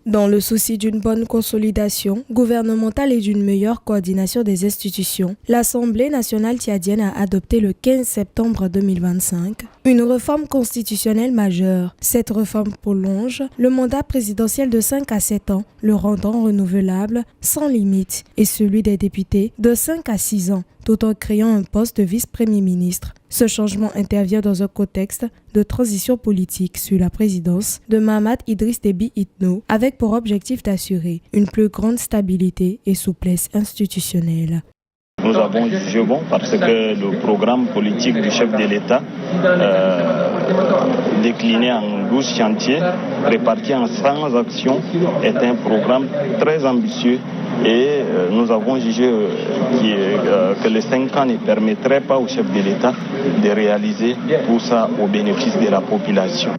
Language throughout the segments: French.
Dans le souci d'une bonne consolidation gouvernementale et d'une meilleure coordination des institutions, l'Assemblée nationale tchadienne a adopté le 15 septembre 2025 une réforme constitutionnelle majeure. Cette réforme prolonge le mandat présidentiel de 5 à 7 ans, le rendant renouvelable sans limite, et celui des députés de 5 à 6 ans, tout en créant un poste de vice-premier ministre. Ce changement intervient dans un contexte de transition politique sur la présidence de Mahamat Idriss Déby Itno, avec pour objectif d'assurer une plus grande stabilité et souplesse institutionnelle. Nous avons jugé bon parce que le programme politique du chef de l'État, décliné en 12 chantiers, répartis en 100 actions, est un programme très ambitieux et nous avons jugé que les 5 ans ne permettraient pas au chef de l'État de réaliser tout ça au bénéfice de la population.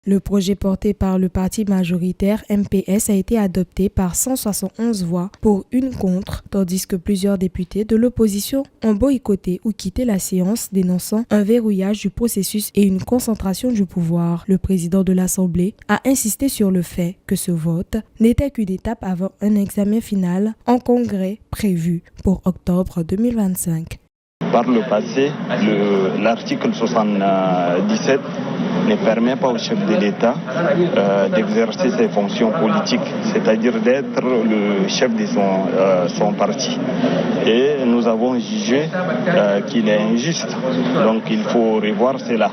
Le projet porté par le parti majoritaire MPS a été adopté par 171 voix pour 1 contre, tandis que plusieurs députés de l'opposition ont boycotté ou quitté la séance, dénonçant un verrouillage du processus et une concentration du pouvoir. Le président de l'Assemblée a insisté sur le fait que ce vote n'était qu'une étape avant un examen final en congrès prévu pour octobre 2025. Par le passé, l'article 77 ne permet pas au chef de l'État d'exercer ses fonctions politiques, c'est-à-dire d'être le chef de son parti. Et nous avons jugé qu'il est injuste, donc il faut revoir cela.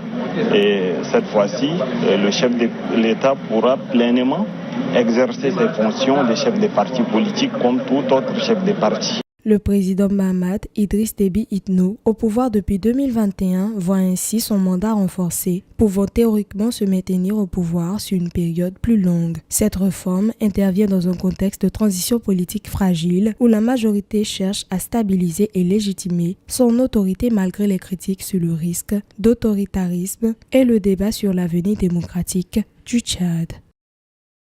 Et cette fois-ci, le chef de l'État pourra pleinement exercer ses fonctions de chef de parti politique comme tout autre chef de parti. Le président Mahamat Idriss Déby Itno, au pouvoir depuis 2021, voit ainsi son mandat renforcé, pouvant théoriquement se maintenir au pouvoir sur une période plus longue. Cette réforme intervient dans un contexte de transition politique fragile où la majorité cherche à stabiliser et légitimer son autorité malgré les critiques sur le risque d'autoritarisme et le débat sur l'avenir démocratique du Tchad.